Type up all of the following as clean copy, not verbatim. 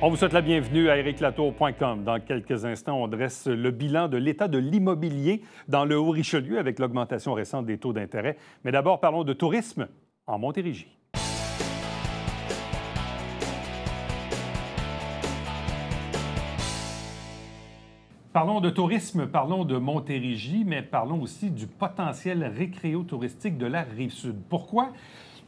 On vous souhaite la bienvenue à ericlatour.com. Dans quelques instants, on dresse le bilan de l'état de l'immobilier dans le Haut-Richelieu avec l'augmentation récente des taux d'intérêt. Mais d'abord, parlons de tourisme en Montérégie. Parlons de tourisme, parlons de Montérégie, mais parlons aussi du potentiel récréo-touristique de la Rive-Sud. Pourquoi?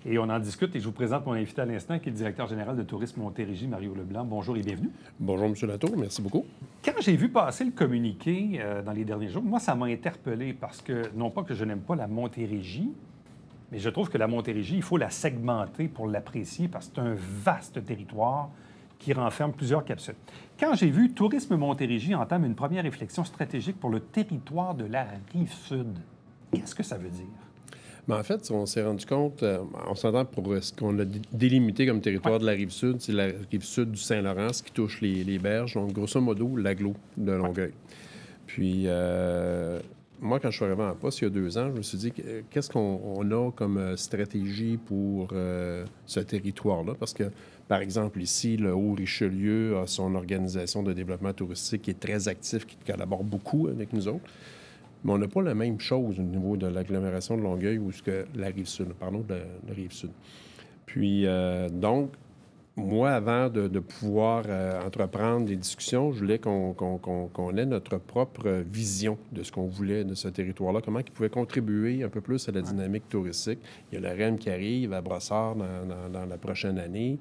Et on en discute et je vous présente mon invité à l'instant, qui est le directeur général de Tourisme Montérégie, Mario Leblanc. Bonjour et bienvenue. Bonjour, M. Latour. Merci beaucoup. Quand j'ai vu passer le communiqué dans les derniers jours, moi, ça m'a interpellé parce que, non pas que je n'aime pas la Montérégie, mais je trouve que la Montérégie, il faut la segmenter pour l'apprécier parce que c'est un vaste territoire qui renferme plusieurs capsules. Quand j'ai vu Tourisme Montérégie entame une première réflexion stratégique pour le territoire de la Rive-Sud, qu'est-ce que ça veut dire? Mais en fait, on s'est rendu compte, on s'entend pour ce qu'on a délimité comme territoire de la Rive-Sud, c'est la Rive-Sud du Saint-Laurent, ce qui touche les berges, donc grosso modo, l'agglo de Longueuil. Puis, moi, quand je suis arrivé en poste il y a 2 ans, je me suis dit, qu'est-ce qu'on a comme stratégie pour ce territoire-là? Parce que, par exemple, ici, le Haut-Richelieu a son organisation de développement touristique qui est très actif, qui collabore beaucoup avec nous autres. Mais on n'a pas la même chose au niveau de l'agglomération de Longueuil ou que la Rive-Sud. Parlons de la Rive-Sud. Puis, donc, moi, avant de pouvoir entreprendre des discussions, je voulais qu'on ait notre propre vision de ce qu'on voulait de ce territoire-là, comment il pouvait contribuer un peu plus à la dynamique touristique. Il y a la REM qui arrive à Brossard dans la prochaine année.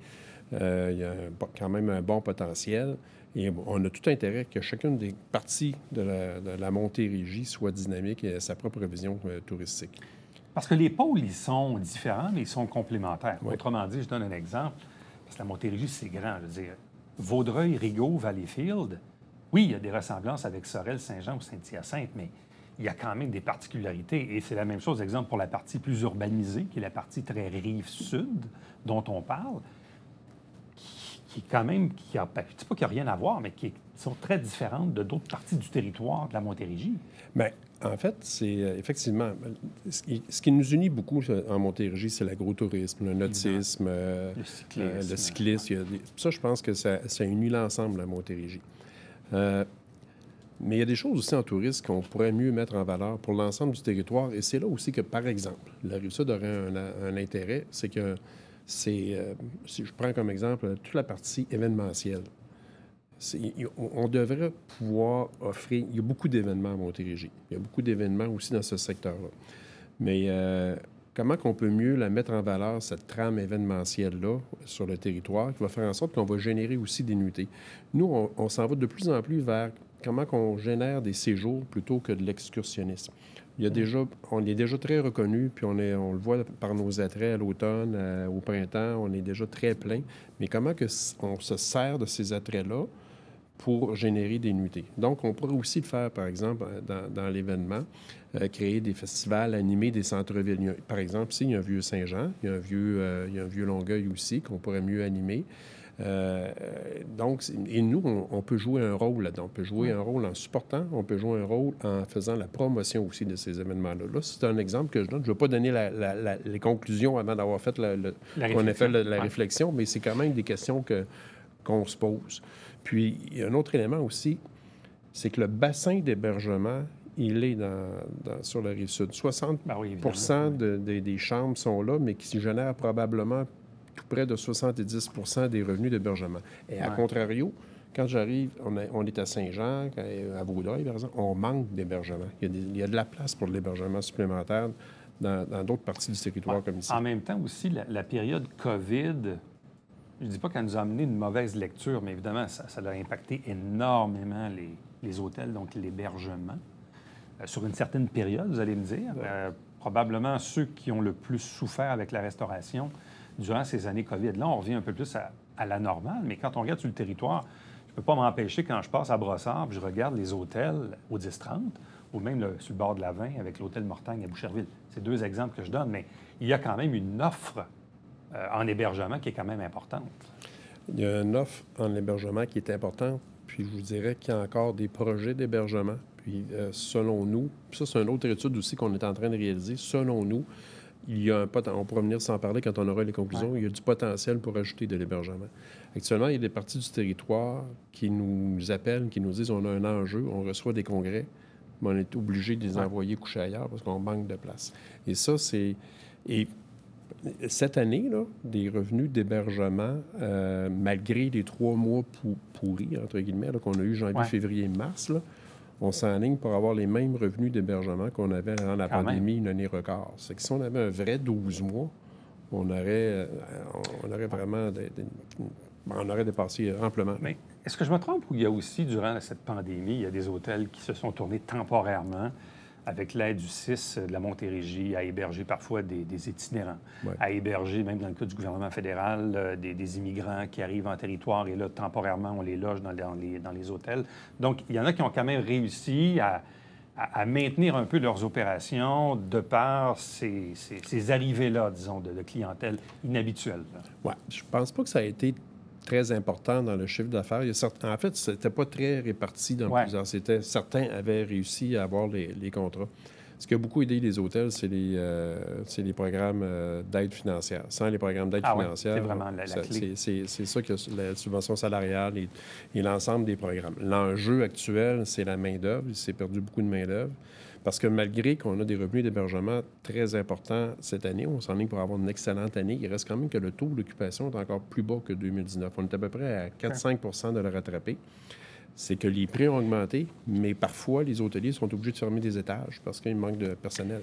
Il y a quand même un bon potentiel. Et on a tout intérêt que chacune des parties de la Montérégie soit dynamique et ait sa propre vision touristique. Parce que les pôles, ils sont différents, mais ils sont complémentaires. Oui. Autrement dit, je donne un exemple. Parce que la Montérégie, c'est grand. Je veux dire, Vaudreuil, Rigaud, Valleyfield, oui, il y a des ressemblances avec Sorel, Saint-Jean ou Saint-Hyacinthe, mais il y a quand même des particularités. Et c'est la même chose, exemple, pour la partie plus urbanisée, qui est la partie très Rive-Sud dont on parle, qui est quand même, je ne dis pas qu'il n'y a rien à voir, mais qui sont très différentes de d'autres parties du territoire de la Montérégie. Bien, en fait, c'est effectivement, ce qui nous unit beaucoup en Montérégie, c'est l'agrotourisme, le nautisme, le cyclisme. Ça, je pense que ça unit l'ensemble, la Montérégie. Mais il y a des choses aussi en tourisme qu'on pourrait mieux mettre en valeur pour l'ensemble du territoire. Et c'est là aussi que, par exemple, la Rive-Sud aurait un intérêt, c'est que si je prends comme exemple toute la partie événementielle. On devrait pouvoir offrir... Il y a beaucoup d'événements à Montérégie. Il y a beaucoup d'événements aussi dans ce secteur-là. Mais comment qu'on peut mieux la mettre en valeur, cette trame événementielle-là, sur le territoire, qui va faire en sorte qu'on va générer aussi des nuitées. Nous, on s'en va de plus en plus vers comment qu'on génère des séjours plutôt que de l'excursionnisme. On est déjà très reconnu, puis on le voit par nos attraits à l'automne, au printemps, on est déjà très plein. Mais comment on se sert de ces attraits-là pour générer des nuitées? Donc, on pourrait aussi le faire, par exemple, dans l'événement, créer des festivals, animer des centres-villes. Par exemple, ici, il y a un vieux Saint-Jean, il y a un vieux Longueuil aussi qu'on pourrait mieux animer. Donc, et nous, on peut jouer un rôle là-dedans. On peut jouer un rôle en supportant, on peut jouer un rôle en faisant la promotion aussi de ces événements-là. Là, c'est un exemple que je donne. Je ne vais pas donner les conclusions avant d'avoir fait la réflexion, mais c'est quand même des questions qu'on se pose. Puis, il y a un autre élément aussi, c'est que le bassin d'hébergement, il est sur la Rive-Sud. 60 des chambres sont là, mais qui génèrent probablement tout près de 70 des revenus d'hébergement. Et à contrario, quand j'arrive, on est à Saint-Jean, à Vaudreuil, par exemple, on manque d'hébergement. Il y a de la place pour de l'hébergement supplémentaire dans d'autres parties du territoire comme ici. En même temps aussi, la période COVID, je ne dis pas qu'elle nous a amené une mauvaise lecture, mais évidemment, ça a impacté énormément les hôtels, donc l'hébergement. Sur une certaine période, vous allez me dire, probablement ceux qui ont le plus souffert avec la restauration durant ces années COVID. Là, on revient un peu plus à la normale, mais quand on regarde sur le territoire, je ne peux pas m'empêcher, quand je passe à Brossard, puis je regarde les hôtels au 10-30, ou même sur le bord de la 20 avec l'hôtel Mortagne à Boucherville. C'est 2 exemples que je donne, mais il y a quand même une offre en hébergement qui est quand même importante. Il y a une offre en hébergement qui est importante, puis je vous dirais qu'il y a encore des projets d'hébergement. Puis selon nous, ça c'est une autre étude aussi qu'on est en train de réaliser, selon nous, il y a on pourra venir s'en parler quand on aura les conclusions. Ouais. Il y a du potentiel pour ajouter de l'hébergement. Actuellement, il y a des parties du territoire qui nous appellent, qui nous disent on a un enjeu, on reçoit des congrès, mais on est obligé de les envoyer coucher ailleurs parce qu'on manque de place. Et ça, c'est... Et cette année, là, des revenus d'hébergement, malgré les 3 mois pourris, entre guillemets, qu'on a eu janvier, février, mars, là, on s'enligne pour avoir les mêmes revenus d'hébergement qu'on avait avant la pandémie, une année record. C'est que si on avait un vrai 12 mois, on aurait vraiment... on aurait dépassé amplement. Mais est-ce que je me trompe ou il y a aussi, durant cette pandémie, il y a des hôtels qui se sont tournés temporairement avec l'aide du CIS de la Montérégie, à héberger parfois des itinérants, à héberger, même dans le cas du gouvernement fédéral, des immigrants qui arrivent en territoire et là, temporairement, on les loge dans les hôtels. Donc, il y en a qui ont quand même réussi à maintenir un peu leurs opérations de par ces arrivées-là, disons, de clientèle inhabituelle. Oui, je pense pas que ça a été très important dans le chiffre d'affaires. En fait, c'était pas très réparti dans plusieurs. Certains avaient réussi à avoir les contrats. Ce qui a beaucoup aidé les hôtels, c'est les programmes d'aide financière. Sans les programmes d'aide financière, c'est vraiment la clé. C'est ça que la subvention salariale et l'ensemble des programmes. L'enjeu actuel, c'est la main-d'œuvre. Il s'est perdu beaucoup de main-d'œuvre. Parce que malgré qu'on a des revenus d'hébergement très importants cette année, on s'enligne pour avoir une excellente année, il reste quand même que le taux d'occupation est encore plus bas que 2019. On est à peu près à 4-5 de le rattraper. C'est que les prix ont augmenté, mais parfois, les hôteliers sont obligés de fermer des étages parce qu'il manque de personnel.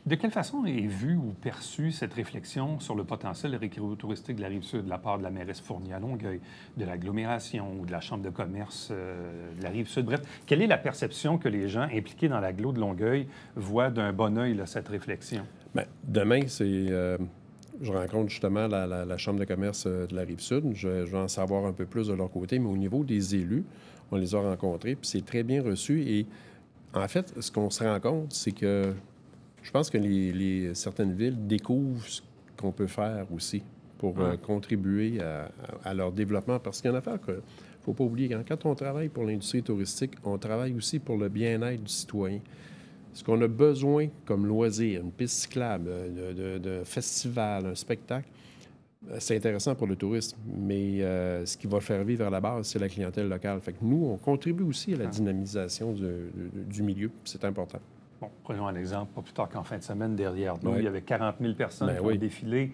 De quelle façon est vue ou perçue cette réflexion sur le potentiel récréo-touristique de la Rive-Sud de la part de la mairesse Fournier à Longueuil, de l'agglomération ou de la Chambre de commerce de la Rive-Sud? Bref, quelle est la perception que les gens impliqués dans l'agglo de Longueuil voient d'un bon œil cette réflexion? Bien, demain, je rencontre justement la Chambre de commerce de la Rive-Sud. Je vais en savoir un peu plus de leur côté, mais au niveau des élus, on les a rencontrés, puis c'est très bien reçu. Et en fait, ce qu'on se rend compte, c'est que je pense que certaines villes découvrent ce qu'on peut faire aussi pour contribuer à leur développement. Parce qu'il y a une affaire qu'il ne faut pas oublier. Quand on travaille pour l'industrie touristique, on travaille aussi pour le bien-être du citoyen. Ce qu'on a besoin comme loisir, une piste cyclable, de festival, un spectacle, c'est intéressant pour le tourisme. Mais ce qui va faire vivre à la base, c'est la clientèle locale. Fait que nous, on contribue aussi à la dynamisation du milieu. C'est important. Bon, prenons un exemple, pas plus tard qu'en fin de semaine, derrière nous, il y avait 40 000 personnes qui ont défilé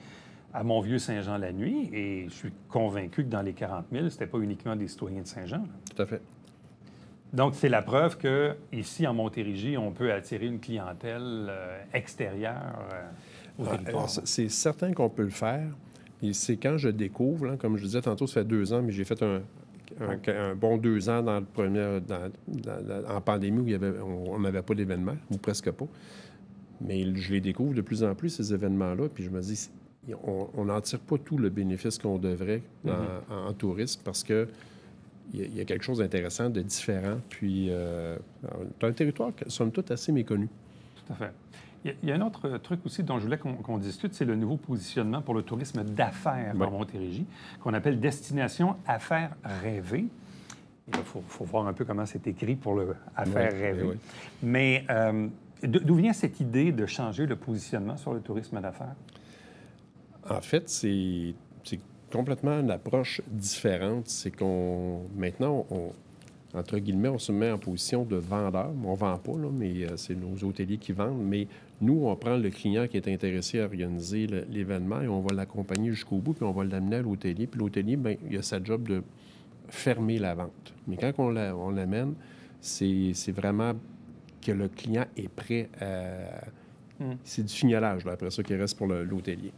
à Mont-Vieux-Saint-Jean la nuit, et je suis convaincu que dans les 40 000, ce n'était pas uniquement des citoyens de Saint-Jean. Tout à fait. Donc, c'est la preuve qu'ici, en Montérégie, on peut attirer une clientèle extérieure au territoire. C'est certain qu'on peut le faire, et c'est quand je découvre, là, comme je disais tantôt, ça fait 2 ans, mais j'ai fait un bon 2 ans dans le premier, en pandémie où on n'avait pas d'événements, ou presque pas. Mais je les découvre de plus en plus, ces événements-là, puis je me dis, on n'en tire pas tout le bénéfice qu'on devrait en tourisme parce que il y a quelque chose d'intéressant, de différent, puis c'est un territoire, somme toute, assez méconnu. Tout à fait. Il y a un autre truc aussi dont je voulais qu'on discute, c'est le nouveau positionnement pour le tourisme d'affaires en Montérégie, qu'on appelle Destination Affaires rêvées. Il faut voir un peu comment c'est écrit pour le Affaires rêvées. Mais d'où vient cette idée de changer le positionnement sur le tourisme d'affaires? En fait, c'est complètement une approche différente. C'est maintenant, entre guillemets, on se met en position de vendeur. On ne vend pas, là, mais c'est nos hôteliers qui vendent. Mais nous, on prend le client qui est intéressé à organiser l'événement et on va l'accompagner jusqu'au bout, puis on va l'amener à l'hôtelier. Puis l'hôtelier, bien, il a sa job de fermer la vente. Mais quand on l'amène, c'est vraiment que le client est prêt à... C'est du fignolage, là, après ça, qui reste pour l'hôtelier.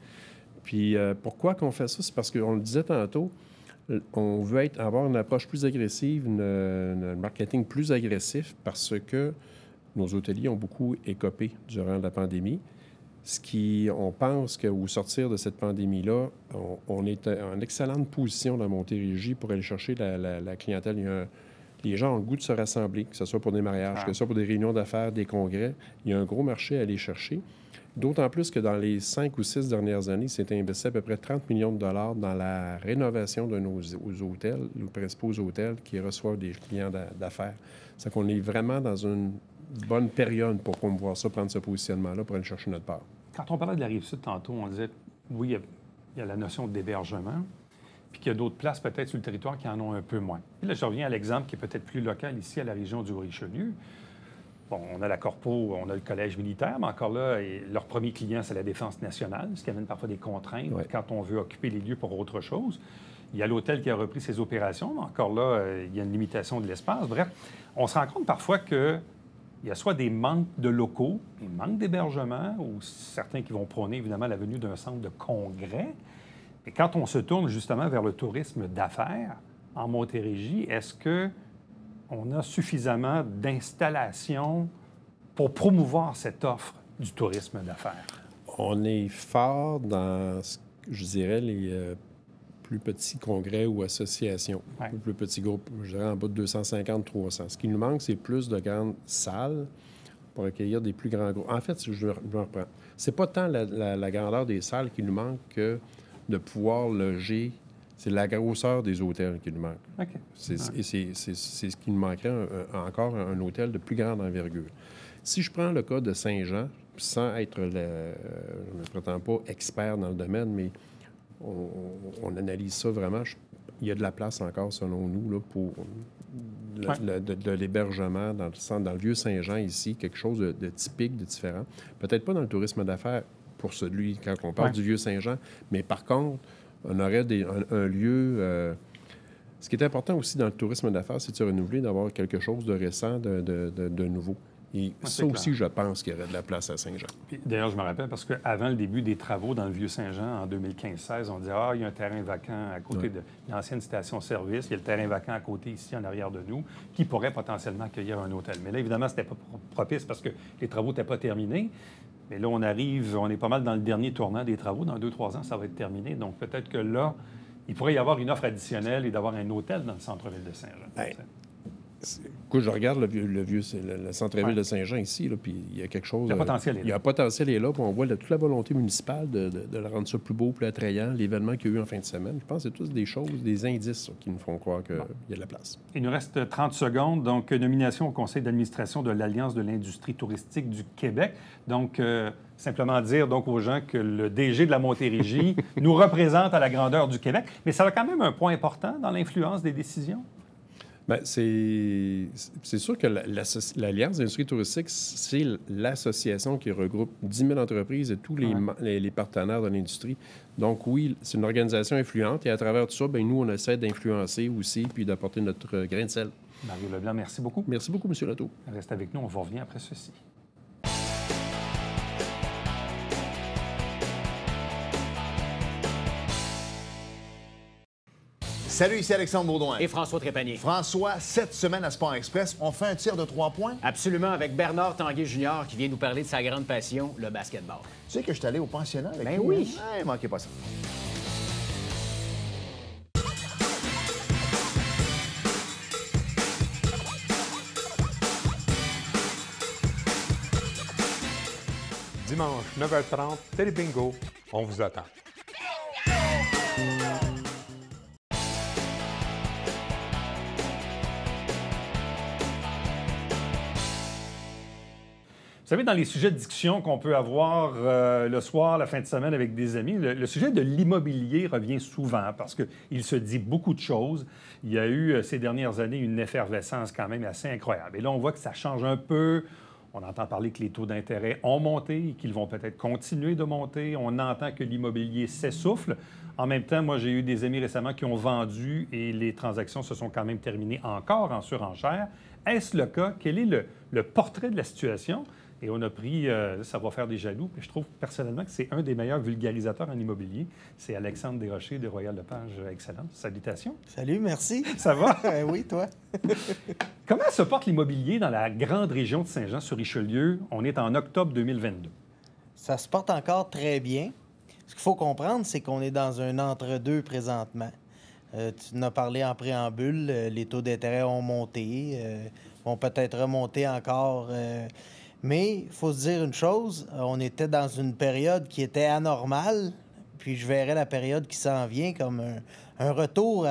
Puis pourquoi qu'on fait ça? C'est parce qu'on le disait tantôt, on veut avoir une approche plus agressive, un marketing plus agressif parce que nos hôteliers ont beaucoup écopé durant la pandémie. On pense qu'au sortir de cette pandémie-là, on est en excellente position dans Montérégie pour aller chercher la clientèle. Les gens ont le goût de se rassembler, que ce soit pour des mariages, que ce soit pour des réunions d'affaires, des congrès. Il y a un gros marché à aller chercher. D'autant plus que dans les 5 ou 6 dernières années, c'est investi à peu près 30 millions de dollars dans la rénovation de nos hôtels, nos principaux hôtels qui reçoivent des clients d'affaires. C'est qu'on est vraiment dans une bonne période pour promouvoir ça, prendre ce positionnement-là pour aller chercher notre part. Quand on parlait de la Rive-Sud tantôt, on disait, oui, il y a la notion d'hébergement, puis qu'il y a d'autres places peut-être sur le territoire qui en ont un peu moins. Puis là, je reviens à l'exemple qui est peut-être plus local ici, à la région du Richelieu. Bon, on a la Corpo, on a le Collège militaire, mais encore là, leur premier client, c'est la Défense nationale, ce qui amène parfois des contraintes quand on veut occuper les lieux pour autre chose. Il y a l'hôtel qui a repris ses opérations, mais encore là, il y a une limitation de l'espace. Bref, on se rend compte parfois qu'il y a soit des manques de locaux, des manques d'hébergement, ou certains qui vont prôner évidemment la venue d'un centre de congrès. Et quand on se tourne justement vers le tourisme d'affaires en Montérégie, est-ce qu'on a suffisamment d'installations pour promouvoir cette offre du tourisme d'affaires? On est fort dans, je dirais, les plus petits congrès ou associations, les plus petits groupes, je dirais en bas de 250-300. Ce qui nous manque, c'est plus de grandes salles pour accueillir des plus grands groupes. En fait, je me reprends. C'est pas tant la grandeur des salles qui nous manque que de pouvoir loger. C'est la grosseur des hôtels qui nous manque. Okay. C'est ce qui nous manquerait encore un hôtel de plus grande envergure. Si je prends le cas de Saint-Jean, sans être, je ne me prétends pas expert dans le domaine, mais on analyse ça vraiment. Il y a de la place encore, selon nous, là, pour de l'hébergement dans le Vieux-Saint-Jean ici, quelque chose de typique, de différent. Peut-être pas dans le tourisme d'affaires pour celui, quand on parle du Vieux-Saint-Jean, mais par contre, on aurait un lieu... ce qui est important aussi dans le tourisme d'affaires, c'est de se renouveler, d'avoir quelque chose de récent, de nouveau. Et ça aussi, je pense qu'il y aurait de la place à Saint-Jean. D'ailleurs, je me rappelle parce qu'avant le début des travaux dans le Vieux-Saint-Jean, en 2015-16, on disait « Ah, il y a un terrain vacant à côté de l'ancienne station-service. Il y a le terrain vacant à côté, ici, en arrière de nous, qui pourrait potentiellement accueillir un hôtel. » Mais là, évidemment, ce n'était pas propice parce que les travaux n'étaient pas terminés. Mais là, on est pas mal dans le dernier tournant des travaux. Dans 2-3 ans, ça va être terminé. Donc, peut-être que là, il pourrait y avoir une offre additionnelle et d'avoir un hôtel dans le centre-ville de Saint-Jean. Écoute, je regarde le centre-ville de Saint-Jean ici, là, puis il y a quelque chose... Le potentiel est là. Il y a un potentiel est là, puis on voit toute la volonté municipale de le rendre ça plus beau, plus attrayant, l'événement qu'il y a eu en fin de semaine. Je pense que c'est tous des choses, des indices qui nous font croire qu'il y a de la place. Il nous reste 30 secondes. Donc, nomination au conseil d'administration de l'Alliance de l'industrie touristique du Québec. Donc, simplement dire donc aux gens que le DG de la Montérégie nous représente à la grandeur du Québec. Mais ça a quand même un point important dans l'influence des décisions. Bien, c'est sûr que l'Alliance d'industrie touristique, c'est l'association qui regroupe 10 000 entreprises et tous les partenaires de l'industrie. Donc oui, c'est une organisation influente et à travers tout ça, bien, nous, on essaie d'influencer aussi puis d'apporter notre grain de sel. Mario Leblanc, merci beaucoup. Merci beaucoup, M. Latour. Reste avec nous, on vous revient après ceci. Salut, ici Alexandre Baudouin. Et François Trépanier. François, cette semaine à Sport Express, on fait un tir de 3 points? Absolument, avec Bernard Tanguay Jr. qui vient nous parler de sa grande passion, le basketball. Tu sais que je suis allé au pensionnat avec lui? Ben oui. Hein? Manquez pas ça. Dimanche, 9h30, Télé Bingo, on vous attend. Vous savez, dans les sujets de discussion qu'on peut avoir le soir, la fin de semaine avec des amis, le sujet de l'immobilier revient souvent parce qu'il se dit beaucoup de choses. Il y a eu ces dernières années une effervescence quand même assez incroyable. Et là, on voit que ça change un peu. On entend parler que les taux d'intérêt ont monté et qu'ils vont peut-être continuer de monter. On entend que l'immobilier s'essouffle. En même temps, moi, j'ai eu des amis récemment qui ont vendu et les transactions se sont quand même terminées encore en surenchère. Est-ce le cas? Quel est le portrait de la situation? Et on a pris, ça va faire des jaloux, puis je trouve personnellement que c'est un des meilleurs vulgarisateurs en immobilier. C'est Alexandre Desrochers de Royal Lepage Excellence. Salutations. Salut, merci. Ça va? Oui, toi? Comment se porte l'immobilier dans la grande région de Saint-Jean-sur-Richelieu? On est en octobre 2022. Ça se porte encore très bien. Ce qu'il faut comprendre, c'est qu'on est dans un entre-deux présentement. Tu en as parlé en préambule, les taux d'intérêt ont monté, vont peut-être remonter encore. Mais il faut se dire une chose, on était dans une période qui était anormale, puis je verrais la période qui s'en vient comme un retour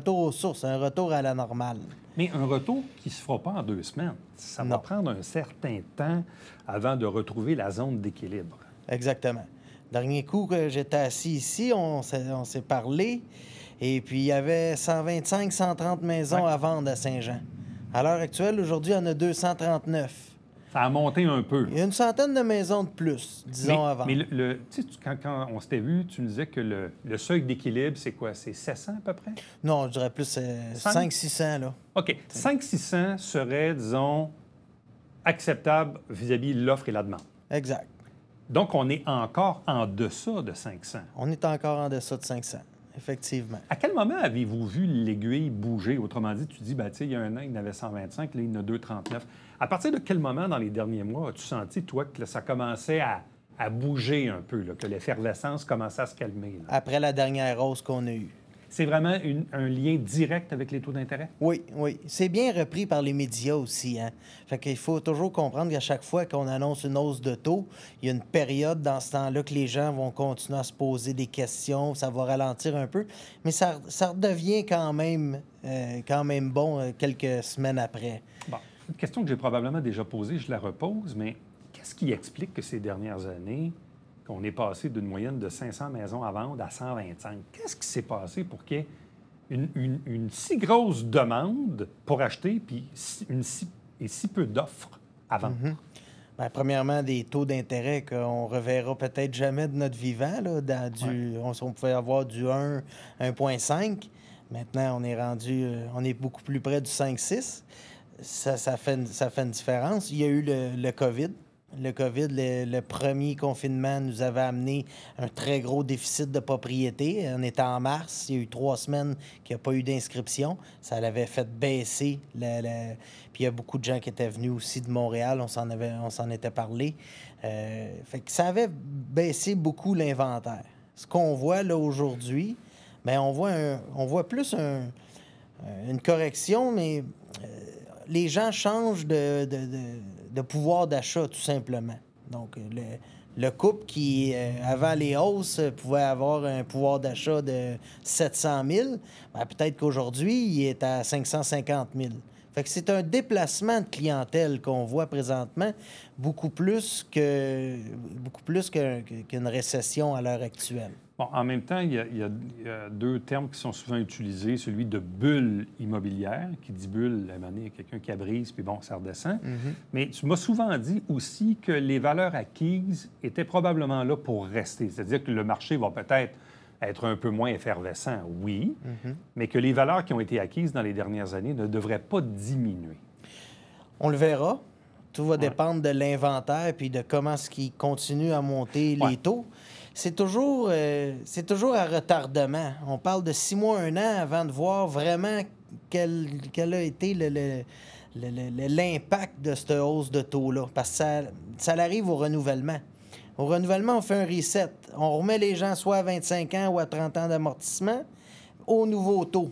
aux sources, un retour à la normale. Mais un retour qui ne se fera pas en 2 semaines. Ça va prendre un certain temps avant de retrouver la zone d'équilibre. Exactement. Dernier coup que j'étais assis ici, on s'est parlé. Et puis, il y avait 125, 130 maisons à vendre à Saint-Jean. À l'heure actuelle, aujourd'hui, il y en a 239. Ça a monté un peu. Il y a une centaine de maisons de plus, disons, à vendre. Mais tu sais, quand on s'était vu, tu nous disais que le seuil d'équilibre, c'est quoi? C'est 700 à peu près? Non, je dirais plus 500-600, là. OK. 500-600 serait, disons, acceptable vis-à-vis de l'offre et la demande. Exact. Donc, on est encore en deçà de 500. On est encore en deçà de 500, effectivement. À quel moment avez-vous vu l'aiguille bouger? Autrement dit, tu dis, ben, tu sais, il y a un an, il y en avait 125, là, il y en a 239. À partir de quel moment dans les derniers mois as-tu senti, toi, que là, ça commençait à bouger un peu, là, que l'effervescence commençait à se calmer? Là? Après la dernière hausse qu'on a eue. C'est vraiment un lien direct avec les taux d'intérêt? Oui, oui. C'est bien repris par les médias aussi, hein. Fait qu'il faut toujours comprendre qu'à chaque fois qu'on annonce une hausse de taux, il y a une période dans ce temps-là que les gens vont continuer à se poser des questions, ça va ralentir un peu, mais ça redevient quand même bon quelques semaines après. Bon, une question que j'ai probablement déjà posée, je la repose, mais qu'est-ce qui explique que ces dernières années, qu'on est passé d'une moyenne de 500 maisons à vendre à 125? Qu'est-ce qui s'est passé pour qu'il y ait une si grosse demande pour acheter puis si peu d'offres à vendre? Bien, premièrement, des taux d'intérêt qu'on reverra peut-être jamais de notre vivant. Là, on pouvait avoir du 1, 1,5. Maintenant, on est rendu, on est beaucoup plus près du 5,6. Ça fait une différence. Il y a eu le COVID. Le COVID, le premier confinement nous avait amené un très gros déficit de propriété. On était en mars. Il y a eu 3 semaines qu'il n'y a pas eu d'inscription. Ça l'avait fait baisser. Puis il y a beaucoup de gens qui étaient venus aussi de Montréal. On s'en était parlé. Fait que ça avait baissé beaucoup l'inventaire. Ce qu'on voit là aujourd'hui, bien, on voit plus une correction, mais les gens changent de pouvoir d'achat, tout simplement. Donc, le couple qui, avant les hausses, pouvait avoir un pouvoir d'achat de 700 000, bien, peut-être qu'aujourd'hui, il est à 550 000. Fait que c'est un déplacement de clientèle qu'on voit présentement, beaucoup plus qu'une récession à l'heure actuelle. Bon, en même temps, il y a deux termes qui sont souvent utilisés, celui de bulle immobilière, qui dit bulle, à un moment donné, il y a quelqu'un qui a brise, puis bon, ça redescend. Mais tu m'as souvent dit aussi que les valeurs acquises étaient probablement là pour rester. C'est-à-dire que le marché va peut-être être un peu moins effervescent, oui, mais que les valeurs qui ont été acquises dans les dernières années ne devraient pas diminuer. On le verra. Tout va dépendre de l'inventaire puis de comment est-ce qu'il continue à monter les taux. C'est toujours à retardement. On parle de 6 mois, 1 an avant de voir vraiment quel a été l'impact de cette hausse de taux-là. Parce que ça arrive au renouvellement. Au renouvellement, on fait un reset. On remet les gens soit à 25 ans ou à 30 ans d'amortissement au nouveau taux.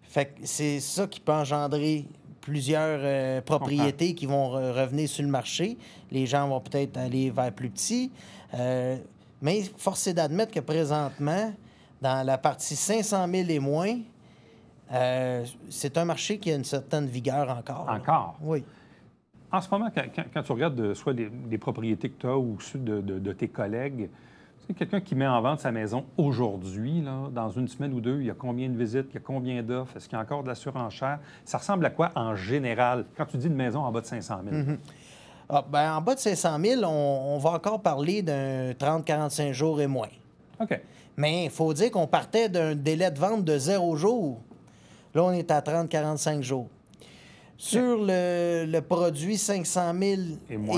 Fait que c'est ça qui peut engendrer plusieurs propriétés qui vont revenir sur le marché. Les gens vont peut-être aller vers plus petit. Mais force est d'admettre que présentement, dans la partie 500 000 et moins, c'est un marché qui a une certaine vigueur encore. Encore? Oui. En ce moment, quand tu regardes soit les propriétés que tu as ou ceux de tes collègues, c'est quelqu'un qui met en vente sa maison aujourd'hui, là, dans une semaine ou deux, il y a combien de visites, il y a combien d'offres, est-ce qu'il y a encore de la surenchère? Ça ressemble à quoi en général, quand tu dis une maison en bas de 500 000? En bas de 500 000, on va encore parler d'un 30-45 jours et moins. OK. Mais il faut dire qu'on partait d'un délai de vente de 0 jours. Là, on est à 30-45 jours. Sur le produit 500 000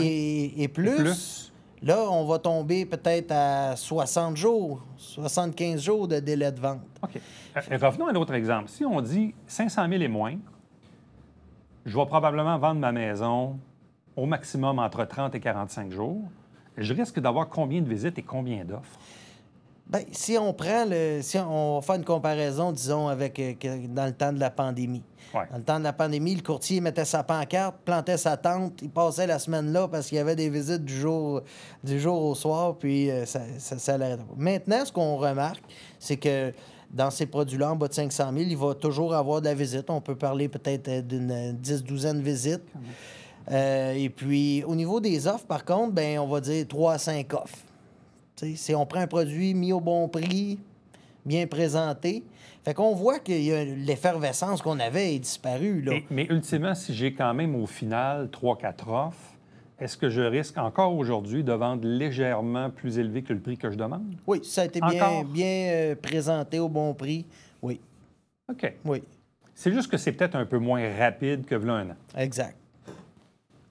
et plus, là, on va tomber peut-être à 60 jours, 75 jours de délai de vente. OK. Revenons à un autre exemple. Si on dit 500 000 et moins, je vais probablement vendre ma maison au maximum entre 30 et 45 jours. Je risque d'avoir combien de visites et combien d'offres? Bien, si on va faire une comparaison, disons, avec dans le temps de la pandémie. Ouais. Dans le temps de la pandémie, le courtier mettait sa pancarte, plantait sa tente, il passait la semaine là parce qu'il y avait des visites du jour au soir, puis ça l'arrêtait pas. Maintenant, ce qu'on remarque, c'est que dans ces produits-là, en bas de 500 000, il va toujours avoir de la visite. On peut parler peut-être d'une 10-12 visites. Et puis, au niveau des offres, par contre, ben, on va dire 3 à 5 offres. Si on prend un produit mis au bon prix, bien présenté, fait qu'on voit que l'effervescence qu'on avait est disparue. Là. Mais ultimement, si j'ai quand même au final 3-4 offres, est-ce que je risque encore aujourd'hui de vendre légèrement plus élevé que le prix que je demande? Oui, ça a été bien présenté au bon prix. Oui. OK. Oui. C'est juste que c'est peut-être un peu moins rapide que v'là un an. Exact.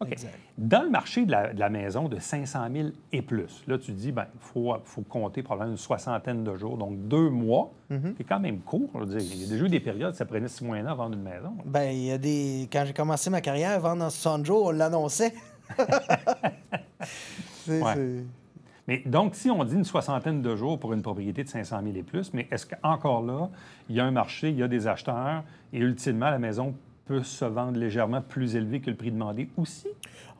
OK. Exact. Dans le marché de la maison de 500 000 et plus, là, tu dis, bien, il faut compter probablement une soixantaine de jours, donc 2 mois, c'est quand même court. Je veux dire, il y a déjà eu des périodes, ça prenait 6 mois et un an à vendre une maison. Bien, il y a des... Quand j'ai commencé ma carrière, vendre en 60 jours, on l'annonçait. Ouais. Mais donc, si on dit une soixantaine de jours pour une propriété de 500 000 et plus, mais est-ce qu'encore là, il y a un marché, il y a des acheteurs, et ultimement, la maison peut se vendre légèrement plus élevé que le prix demandé aussi?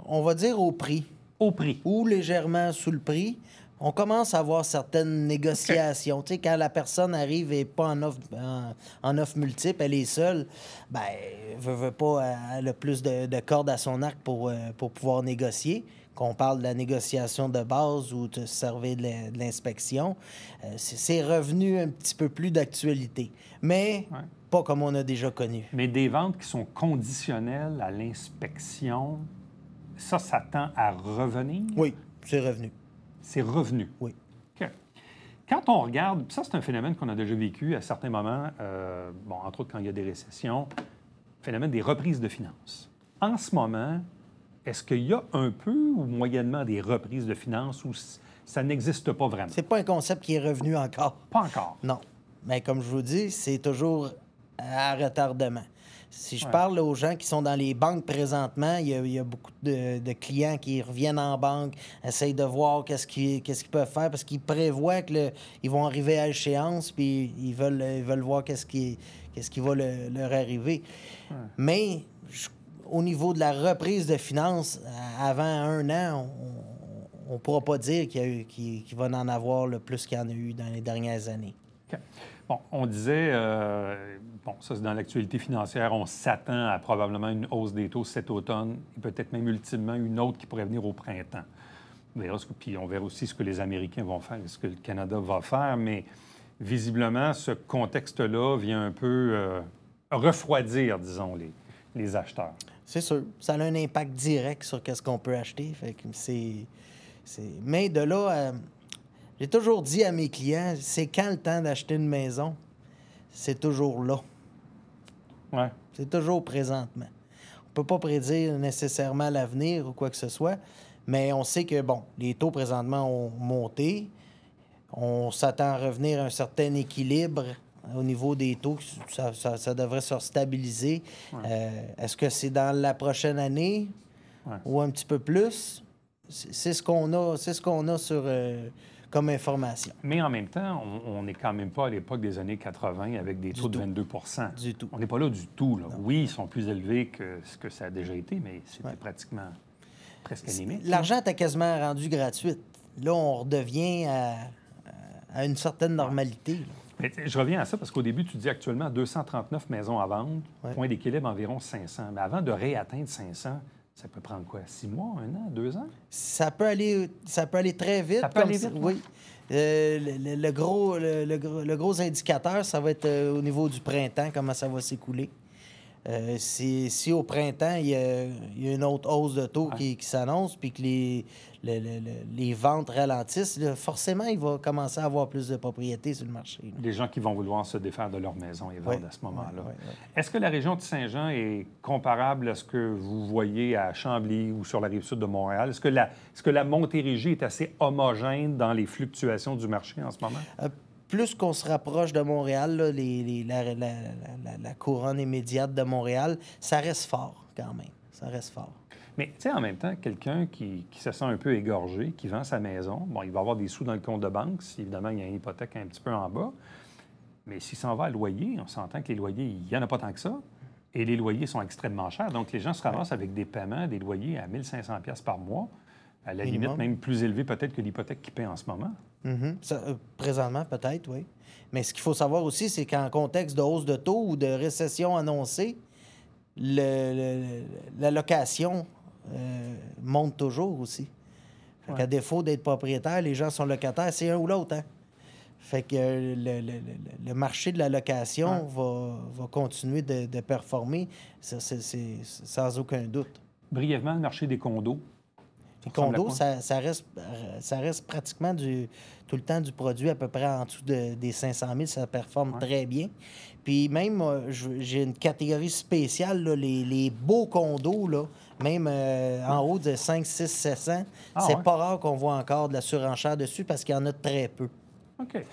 On va dire au prix. Au prix. Ou légèrement sous le prix. On commence à avoir certaines négociations. Okay. Tu sais, quand la personne arrive et n'est pas en offre multiple, elle est seule, bien, veut pas, elle a plus de cordes à son arc pour pouvoir négocier. Qu'on parle de la négociation de base ou de servir de l'inspection, c'est revenu un petit peu plus d'actualité. Mais pas comme on a déjà connu. Mais des ventes qui sont conditionnelles à l'inspection, ça tend à revenir? Oui, c'est revenu. C'est revenu? Oui. OK. Quand on regarde, ça, c'est un phénomène qu'on a déjà vécu à certains moments, entre autres quand il y a des récessions, le phénomène des reprises de finances. En ce moment, est-ce qu'il y a un peu ou moyennement des reprises de finances où ça n'existe pas vraiment? C'est pas un concept qui est revenu encore. Pas encore? Non. Mais comme je vous dis, c'est toujours à retardement. Si je parle aux gens qui sont dans les banques présentement, il y a beaucoup de clients qui reviennent en banque, essayent de voir qu'est-ce qu'ils peuvent faire parce qu'ils prévoient qu'ils vont arriver à échéance puis ils veulent voir qu'est-ce qui va leur arriver. Ouais. Mais au niveau de la reprise de finances, avant un an, on ne pourra pas dire qu'il va en avoir le plus qu'il y en a eu dans les dernières années. OK. Bon, on disait, ça c'est dans l'actualité financière, on s'attend à probablement une hausse des taux cet automne et peut-être même ultimement une autre qui pourrait venir au printemps. Puis on verra aussi ce que les Américains vont faire et ce que le Canada va faire, mais visiblement, ce contexte-là vient un peu refroidir, disons, les acheteurs. C'est sûr. Ça a un impact direct sur ce qu'on peut acheter. Fait que Mais de là, j'ai toujours dit à mes clients, c'est quand le temps d'acheter une maison? C'est toujours là. Ouais. C'est toujours présentement. On ne peut pas prédire nécessairement l'avenir ou quoi que ce soit, mais on sait que, les taux présentement ont monté. On s'attend à revenir à un certain équilibre au niveau des taux. Ça devrait se stabiliser. Ouais. Est-ce que c'est dans la prochaine année ou un petit peu plus? C'est ce qu'on a sur... comme information. Mais en même temps, on n'est quand même pas à l'époque des années 80 avec des taux de 22 Du tout. On n'est pas là du tout. Là. Oui, ils sont plus élevés que ce que ça a déjà été, mais c'était pratiquement presque anémique. L'argent était quasiment rendu gratuit. Là, on redevient à une certaine normalité. Mais je reviens à ça parce qu'au début, tu dis actuellement 239 maisons à vendre, point d'équilibre environ 500. Mais avant de réatteindre 500, ça peut prendre quoi? 6 mois, 1 an, 2 ans? Ça peut aller très vite. Ça peut aller vite, oui. Le gros indicateur, ça va être au niveau du printemps, comment ça va s'écouler. Si au printemps, il y a une autre hausse de taux qui s'annonce, puis que les ventes ralentissent, là, forcément, il va commencer à avoir plus de propriétés sur le marché. Là. Des gens qui vont vouloir se défaire de leur maison et vendre à ce moment-là. Est-ce que la région de Saint-Jean est comparable à ce que vous voyez à Chambly ou sur la rive-sud de Montréal? Est-ce que la Montérégie est assez homogène dans les fluctuations du marché en ce moment? Plus qu'on se rapproche de Montréal, là, la couronne immédiate de Montréal, ça reste fort quand même. Ça reste fort. Mais, tu sais, en même temps, quelqu'un qui se sent un peu égorgé, qui vend sa maison, il va avoir des sous dans le compte de banque, si évidemment il y a une hypothèque un petit peu en bas. Mais s'il s'en va à loyer, on s'entend que les loyers, il n'y en a pas tant que ça. Et les loyers sont extrêmement chers. Donc, les gens se ramassent avec des paiements, des loyers à 1 500 $ par mois, à la limite même plus élevés peut-être que l'hypothèque qu'ils paient en ce moment. Présentement, peut-être, oui. Mais ce qu'il faut savoir aussi, c'est qu'en contexte de hausse de taux ou de récession annoncée, la location monte toujours aussi. Fait qu'à défaut d'être propriétaire, les gens sont locataires, c'est un ou l'autre. Hein? Fait que le marché de la location va continuer de performer, sans aucun doute. Brièvement, le marché des condos. Les condos, ça reste pratiquement tout le temps du produit à peu près en dessous des 500 000. Ça performe très bien. Puis même, j'ai une catégorie spéciale, là, les beaux condos, là, même en haut de 5, 6, 700. C'est pas rare qu'on voit encore de la surenchère dessus parce qu'il y en a très peu. OK.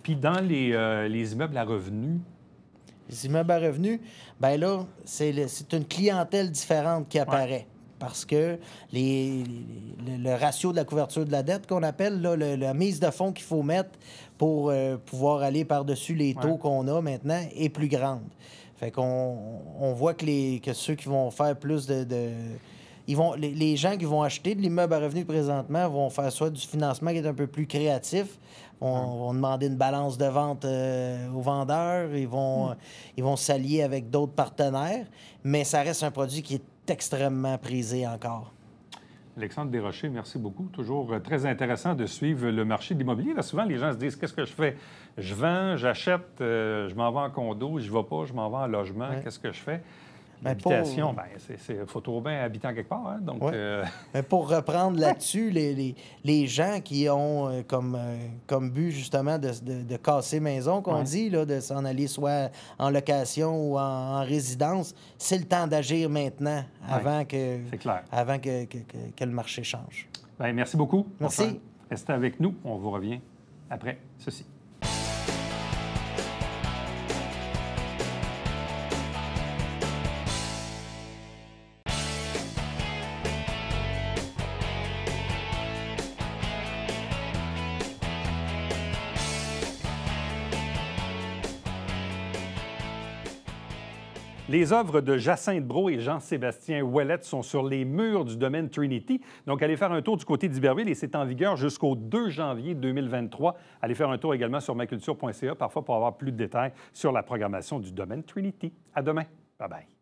Puis dans les immeubles à revenus? Les immeubles à revenus, bien là, c'est une clientèle différente qui apparaît. Parce que le ratio de la couverture de la dette qu'on appelle, là, la mise de fonds qu'il faut mettre pour pouvoir aller par-dessus les taux qu'on a maintenant est plus grande. Fait qu'on voit que ceux qui vont faire plus les gens qui vont acheter de l'immeuble à revenus présentement vont faire soit du financement qui est un peu plus créatif, vont demander une balance de vente aux vendeurs, ils vont s'allier avec d'autres partenaires, mais ça reste un produit qui est extrêmement prisé encore. Alexandre Desrochers, merci beaucoup. Toujours très intéressant de suivre le marché de l'immobilier. Là, souvent, les gens se disent, qu'est-ce que je fais? Je vends, j'achète, je m'en vais en condo, je ne vais pas, je m'en vais en logement, qu'est-ce que je fais? L'habitation, il faut trouver bien habitant quelque part. Hein? Donc, Mais pour reprendre là-dessus, les gens qui ont comme but justement de casser maison, qu'on dit, là, de s'en aller soit en location ou en résidence, c'est le temps d'agir maintenant avant que le marché change. Bien, merci beaucoup. Merci. Enfin, restez avec nous. On vous revient après ceci. Les œuvres de Jacinthe Brault et Jean-Sébastien Ouellette sont sur les murs du domaine Trinity. Donc, allez faire un tour du côté d'Iberville et c'est en vigueur jusqu'au 2 janvier 2023. Allez faire un tour également sur maculture.ca, parfois pour avoir plus de détails sur la programmation du domaine Trinity. À demain. Bye-bye.